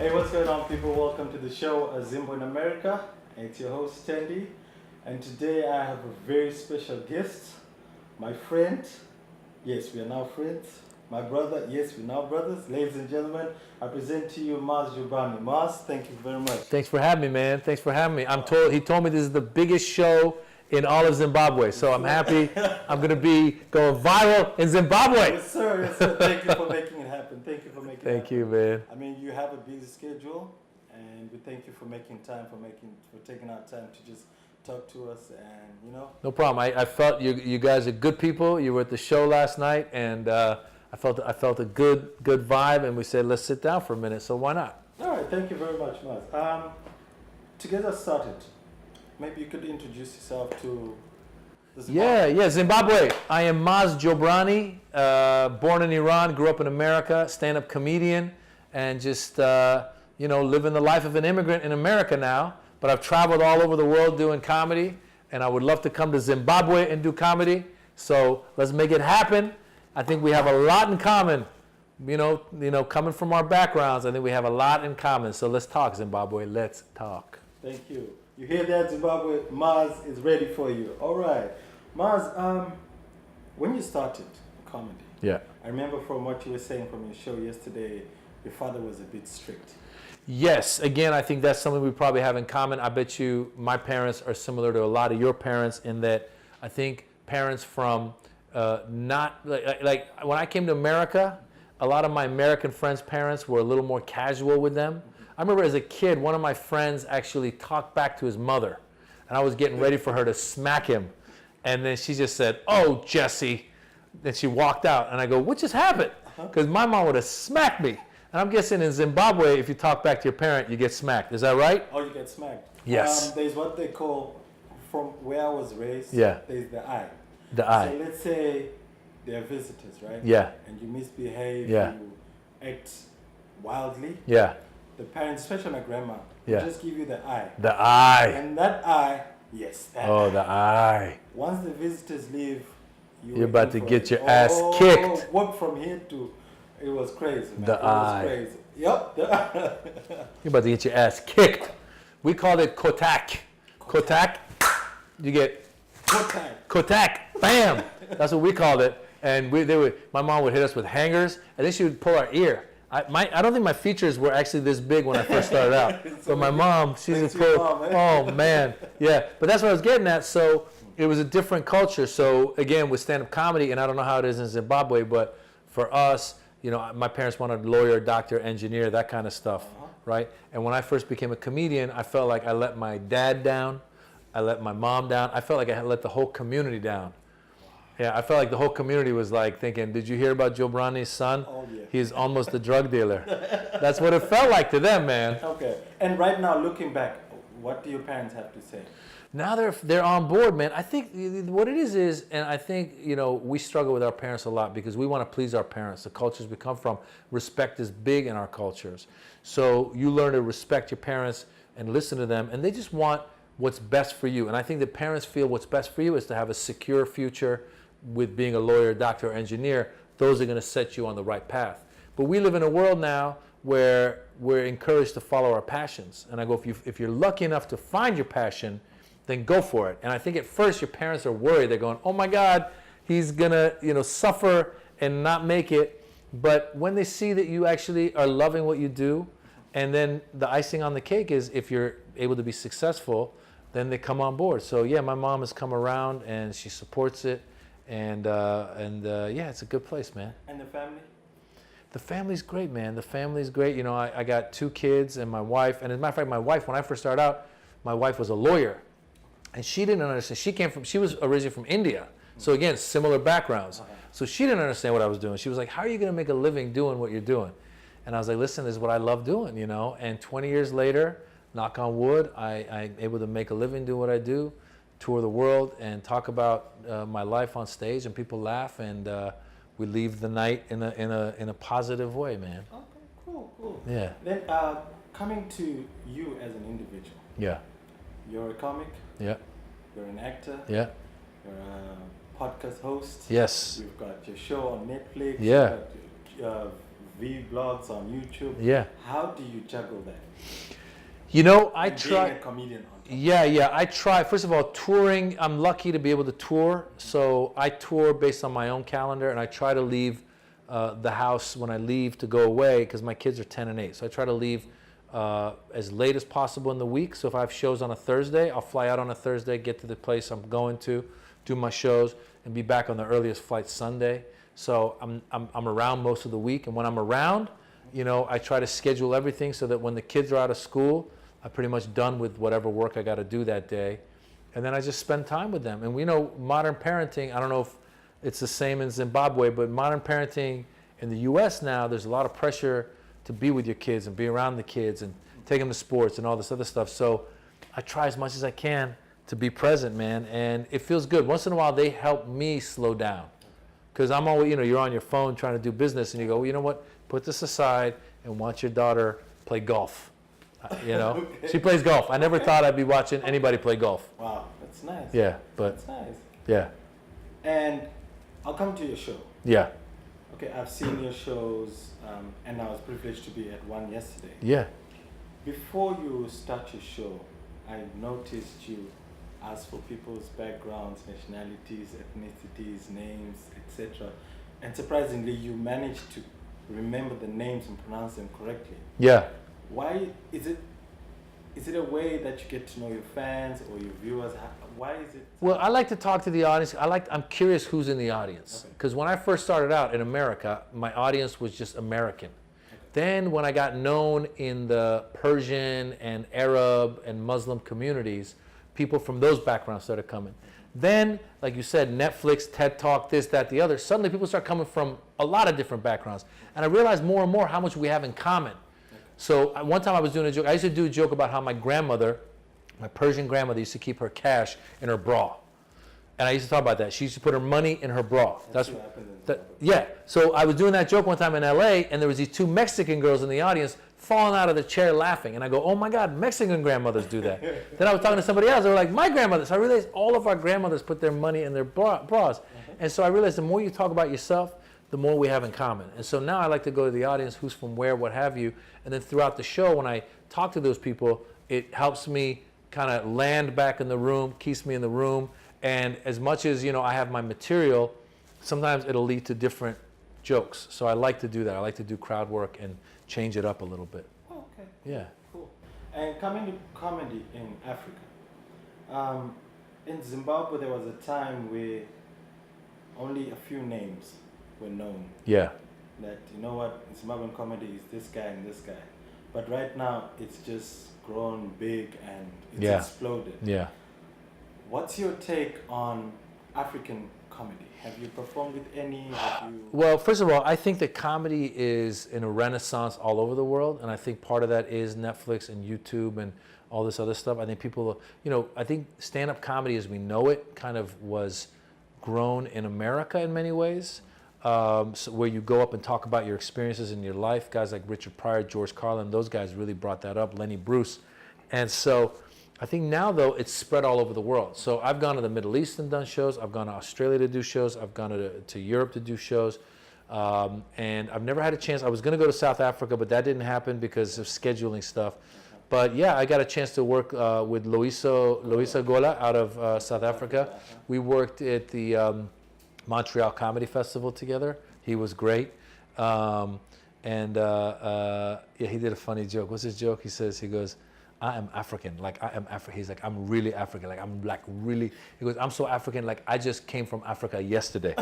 Hey, what's going on, people? Welcome to the show, Zimbo in America. It's your host, Tandy. And today I have a very special guest, my friend. Yes, we are now friends. My brother. Yes, we're now brothers. Ladies and gentlemen, I present to you Maz Jobrani. Maz, thank you very much. Thanks for having me, man. Thanks for having me. He told me this is the biggest show in all of Zimbabwe, so I'm happy I'm going to be going viral in Zimbabwe. Yes, sir. Yes, sir. Thank you for making it happen. Thank you for making it happen. Thank you, man. I mean, you have a busy schedule, and we thank you for making time, for taking our time to just talk to us, and No problem. I felt you guys are good people. You were at the show last night, and I felt a good vibe, and we said let's sit down for a minute. So why not? All right. Thank you very much, Maz. To get us started, maybe you could introduce yourself to the Zimbabwe. Yeah, Zimbabwe. I am Maz Jobrani, born in Iran, grew up in America, stand-up comedian, and just living the life of an immigrant in America now. But I've traveled all over the world doing comedy, and I would love to come to Zimbabwe and do comedy. So let's make it happen. I think we have a lot in common. Coming from our backgrounds, I think we have a lot in common. So let's talk, Zimbabwe. Let's talk. Thank you. You hear that, Zimbabwe? Maz is ready for you. All right. Maz, when you started comedy, yeah, I remember from what you were saying from your show yesterday, your father was a bit strict. Yes. Again, I think that's something we probably have in common. I bet you my parents are similar to a lot of your parents in that I think parents from not like when I came to America, a lot of my American friends' parents were a little more casual with them. I remember as a kid, one of my friends actually talked back to his mother, and I was getting ready for her to smack him, and then she just said, "Oh, Jesse," then she walked out, and I go, "What just happened?" Because my mom would have smacked me. And I'm guessing in Zimbabwe, if you talk back to your parent, you get smacked. Is that right? Oh, you get smacked. Yes. There's what they call, from where I was raised, yeah, there's the eye. The eye. So let's say they're visitors, right? Yeah. And you misbehave, yeah, you act wildly. Yeah. The parents, especially my grandma, yeah, just give you the eye. The eye. And that eye, yes. That oh, eye. the eye. Once the visitors leave, you're about to get your ass kicked. Walk from here to, it was crazy, man. The eye. Was crazy. Yep. You're about to get your ass kicked. We called it kotak. Kotak. You get kotak. Bam. That's what we called it. And my mom would hit us with hangers, and then she would pull our ear. I don't think my features were actually this big when I first started out. But my mom, she's a pull. Oh man, yeah. But that's what I was getting at. So it was a different culture. So again, with stand-up comedy, and I don't know how it is in Zimbabwe, but for us, my parents wanted a lawyer, doctor, engineer, that kind of stuff, right? And when I first became a comedian, I felt like I let my dad down, I let my mom down. I felt like I had let the whole community down. Yeah, I felt like the whole community was like thinking, did you hear about Jobrani's son? Oh, yeah. He's almost a drug dealer. That's what it felt like to them, man. Okay. And right now, looking back, what do your parents have to say? Now they're on board, man. I think what it is, and I think, we struggle with our parents a lot because we want to please our parents. The cultures we come from, respect is big in our cultures. So you learn to respect your parents and listen to them, and they just want what's best for you. And I think that parents feel what's best for you is to have a secure future with being a lawyer, doctor, or engineer. Those are going to set you on the right path. But we live in a world now where we're encouraged to follow our passions. And I go, if you're lucky enough to find your passion, then go for it. And I think at first your parents are worried. They're going, oh my God, he's going to suffer and not make it. But when they see that you actually are loving what you do, and then the icing on the cake is if you're able to be successful, then they come on board. So yeah, my mom has come around and she supports it. And yeah, it's a good place, man. And the family? The family's great, man. The family's great. I got 2 kids and my wife. And as a matter of fact, my wife, when I first started out, my wife was a lawyer. And she didn't understand. She was originally from India. So again, similar backgrounds. So she didn't understand what I was doing. She was like, how are you going to make a living doing what you're doing? And I was like, listen, this is what I love doing, And 20 years later, knock on wood, I'm able to make a living doing what I do, tour the world and talk about my life on stage, and people laugh, and we leave the night in a positive way, man. Okay, cool. Yeah. Then coming to you as an individual. Yeah. You're a comic. Yeah. You're an actor. Yeah. You're a podcast host. Yes. You've got your show on Netflix. Yeah. You've got vlogs on YouTube. Yeah. How do you juggle that? You know, I And try. Being a comedian on top. Yeah, I try. First of all, touring, I'm lucky to be able to tour. So I tour based on my own calendar, and I try to leave the house when I leave to go away because my kids are 10 and 8. So I try to leave as late as possible in the week. So if I have shows on a Thursday, I'll fly out on a Thursday, get to the place I'm going to, do my shows, and be back on the earliest flight Sunday. So I'm around most of the week. And when I'm around, you know, I try to schedule everything so that when the kids are out of school, I'm pretty much done with whatever work I got to do that day. And then I just spend time with them. And we know modern parenting, I don't know if it's the same in Zimbabwe, but modern parenting in the US now, there's a lot of pressure to be with your kids and be around the kids and take them to sports and all this other stuff. So I try as much as I can to be present, man. And it feels good. Once in a while, they help me slow down. Because I'm always, you know, you're on your phone trying to do business and you go, well, you know what, put this aside and watch your daughter play golf. You know, Okay. she plays golf. I never thought I'd be watching anybody play golf. Wow, that's nice. Yeah, but That's nice. yeah, And I'll come to your show. yeah, Okay, I've seen your shows, and I was privileged to be at one yesterday. yeah. Before you start your show, I noticed you ask for people's backgrounds, nationalities, ethnicities, names, etc. And surprisingly, you managed to remember the names and pronounce them correctly. Yeah. Why is it? Is it a way that you get to know your fans or your viewers? Why is it? Well, I like to talk to the audience. I'm curious who's in the audience. Okay. Because when I first started out in America, my audience was just American. Then when I got known in the Persian and Arab and Muslim communities, people from those backgrounds started coming. Then, like you said, Netflix, TED Talk, this, that, the other, suddenly people start coming from a lot of different backgrounds. And I realized more and more how much we have in common. So one time I was doing a joke. I used to do a joke about how my grandmother, my Persian grandmother, used to keep her cash in her bra. And I used to talk about that. She used to put her money in her bra. That's what happened in That, yeah. So I was doing that joke one time in LA, and there was these two Mexican girls in the audience falling out of the chair laughing. And I go, oh my God, Mexican grandmothers do that. Then I was talking to somebody else. They were like, my grandmother. So I realized all of our grandmothers put their money in their bras. And so I realized the more you talk about yourself, the more we have in common. And so now I like to go to the audience, who's from where, what have you. And then throughout the show, when I talk to those people, it helps me kind of land back in the room, keeps me in the room. And as much as, you know, I have my material, sometimes it'll lead to different jokes. So I like to do that. I like to do crowd work and change it up a little bit. Oh, okay. Yeah. Cool. And coming to comedy in Africa, in Zimbabwe there was a time where only a few names were known. Yeah. That, you know what, Zimbabwean comedy is this guy and this guy. But right now it's just grown big and it's exploded. Yeah. What's your take on African comedy? Have you performed with any? Have you... Well, first of all, I think that comedy is in a renaissance all over the world, and I think part of that is Netflix and YouTube and all this other stuff. I think people, you know, I think stand-up comedy as we know it kind of was grown in America in many ways, so where you go up and talk about your experiences in your life. Guys like Richard Pryor, George Carlin, those guys really brought that up, Lenny Bruce. And so I think now, though, it's spread all over the world. So I've gone to the Middle East and done shows. I've gone to Australia to do shows. I've gone to Europe to do shows. And I've never had a chance. I was going to go to South Africa, but that didn't happen because of scheduling stuff. But yeah, I got a chance to work with Loiso Gola out of South Africa. We worked at the Montreal Comedy Festival together. He was great. Yeah, he did a funny joke. What's his joke? He goes, I am African, like I am African. He's like, I'm really African, like I'm like really, he goes, I'm so African, like I just came from Africa yesterday.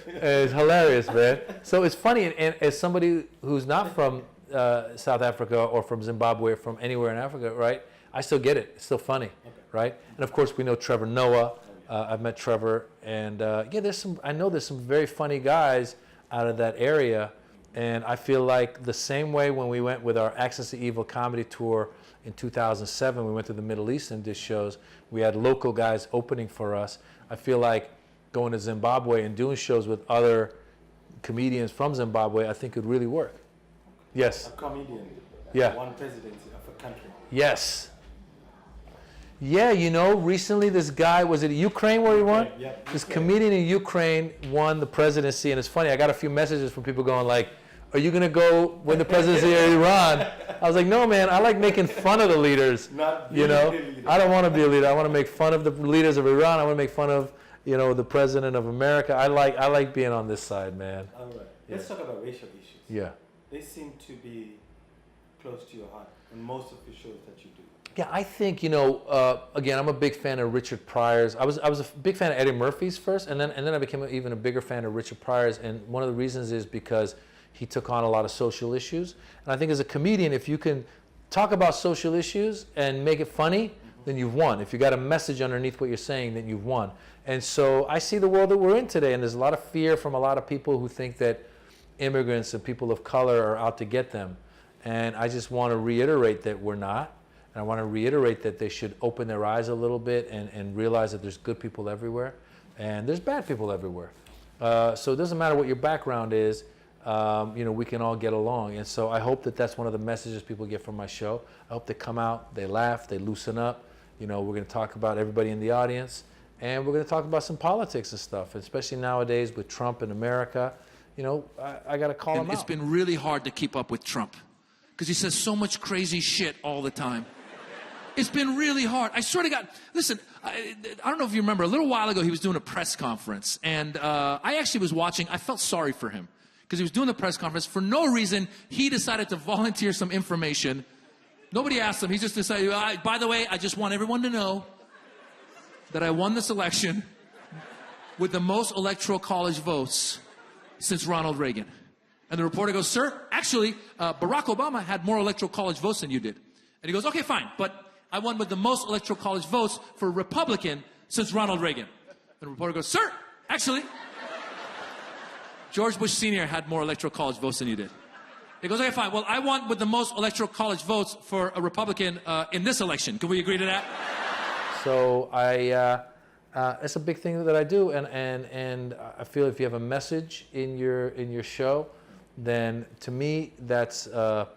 It's hilarious, man. So it's funny, and as somebody who's not from South Africa or from Zimbabwe or from anywhere in Africa, right, I still get it. It's still funny, right? And of course we know Trevor Noah. I've met Trevor, and yeah, I know there's some very funny guys out of that area, and I feel like the same way when we went with our Access to Evil comedy tour in 2007, we went to the Middle East and did shows. We had local guys opening for us. I feel like going to Zimbabwe and doing shows with other comedians from Zimbabwe, I think could really work. Yes. A comedian. Yeah. One presidency of a country. Yes. Yeah, you know, recently this guy, was it Ukraine where he won? Yep, This Ukraine. comedian in Ukraine won the presidency, and it's funny, I got a few messages from people going like, are you going to go win the presidency of Iran? I was like, no, man, I like making fun of the leaders. Not You know, being a leader. I don't want to be a leader. I want to make fun of the leaders of Iran. I want to make fun of, you know, the president of America. I like being on this side, man. All right. Let's talk about racial issues. Yeah. They seem to be close to your heart in most of the shows that you do. Yeah, I think, you know, again, I'm a big fan of Richard Pryor's. I was a big fan of Eddie Murphy's first, and then I became even a bigger fan of Richard Pryor's. And one of the reasons is because he took on a lot of social issues. And I think as a comedian, if you can talk about social issues and make it funny, then you've won. If you got a message underneath what you're saying, then you've won. And so I see the world that we're in today, and there's a lot of fear from a lot of people who think that immigrants and people of color are out to get them. And I just want to reiterate that we're not. And I want to reiterate that they should open their eyes a little bit and realize that there's good people everywhere and there's bad people everywhere. So it doesn't matter what your background is, you know, we can all get along. And so I hope that that's one of the messages people get from my show. I hope they come out, they laugh, they loosen up. You know, we're going to talk about everybody in the audience, and we're going to talk about some politics and stuff, especially nowadays with Trump in America. You know, I got to call him out. It's been really hard to keep up with Trump because he says so much crazy shit all the time. It's been really hard. I swear to God. Listen, I don't know if you remember, a little while ago he was doing a press conference, and I actually was watching. I felt sorry for him because he was doing the press conference. For no reason, he decided to volunteer some information. Nobody asked him. He just decided, by the way, I just want everyone to know that I won this election with the most electoral college votes since Ronald Reagan. And the reporter goes, sir, actually, Barack Obama had more electoral college votes than you did. And he goes, okay, fine, but I won with the most electoral college votes for a Republican since Ronald Reagan. And the reporter goes, sir, actually, George Bush Sr. had more electoral college votes than you did. He goes, okay, fine, well, I won with the most electoral college votes for a Republican in this election. Can we agree to that? So it's a big thing that I do, and I feel if you have a message in your show, then to me that's a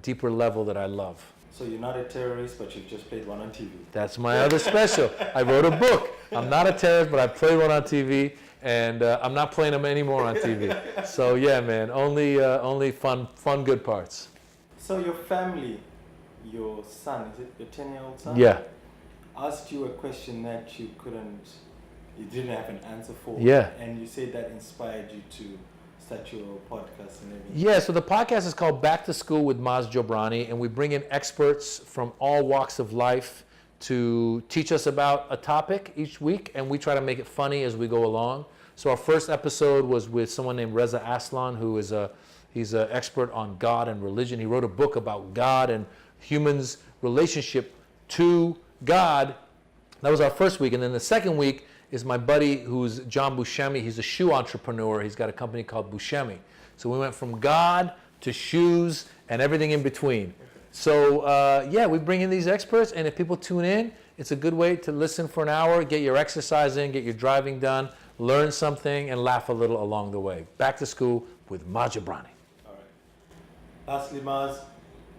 deeper level that I love. So you're not a terrorist, but you've just played one on TV. That's my other special. I wrote a book. I'm not a terrorist, but I played one on TV, and I'm not playing them anymore on TV. So yeah, man, only fun, good parts. So your family, your son, is it your 10-year-old son? Yeah. Asked you a question that you didn't have an answer for. Yeah. And you said that inspired you to start your podcast and everything. Yeah, so the podcast is called Back to School with Maz Jobrani, and we bring in experts from all walks of life to teach us about a topic each week, and we try to make it funny as we go along. So our first episode was with someone named Reza Aslan, who is he's an expert on God and religion. He wrote a book about God and humans' relationship to God. That was our first week. And then the second week is my buddy who's John Buscemi. He's a shoe entrepreneur. He's got a company called Buscemi. So we went from God to shoes and everything in between. So yeah, we bring in these experts, and if people tune in, it's a good way to listen for an hour, get your exercise in, get your driving done, learn something, and laugh a little along the way. Back to School with Maz Jobrani. All right. Lastly, Maz,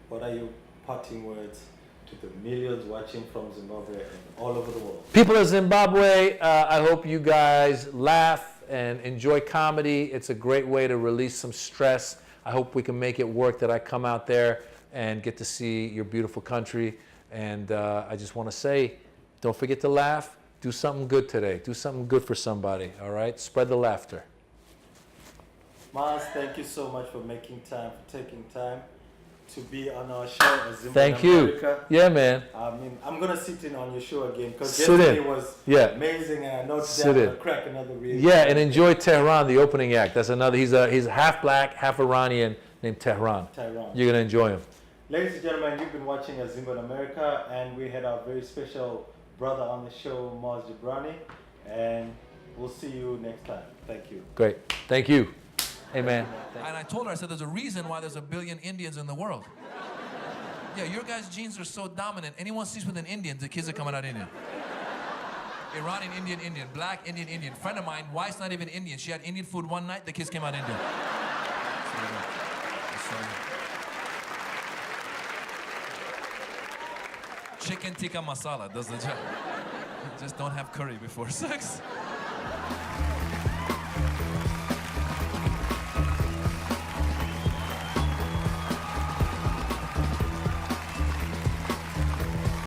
what are your parting words to the millions watching from Zimbabwe and all over the world? People of Zimbabwe, I hope you guys laugh and enjoy comedy. It's a great way to release some stress. I hope we can make it work, that I come out there and get to see your beautiful country. And I just want to say, don't forget to laugh. Do something good today. Do something good for somebody, all right? Spread the laughter. Maz, thank you so much for taking time to be on our show as Zimbo Thank in you. America. Yeah, man. I mean, I'm going to sit in on your show again because Sit yesterday in. was Yeah. amazing, and I know today Sit I'm going in. to crack another reel. Yeah, and enjoy Tehran, the opening act. That's another, he's half black, half Iranian, named Tehran. Tehran. You're going to enjoy him. Ladies and gentlemen, you've been watching a Zimbo in America, and we had our very special brother on the show, Maz Jobrani, and we'll see you next time. Thank you. Great. Thank you. Hey, man. And I told her, I said, there's a reason why there's 1 billion Indians in the world. Yeah, your guys' genes are so dominant. Anyone sleeps with an Indian, the kids are coming out Indian. Iranian, Indian, black, Indian. Friend of mine, wife's not even Indian. She had Indian food one night, the kids came out Indian. Chicken tikka masala does the job. Just don't have curry before sex.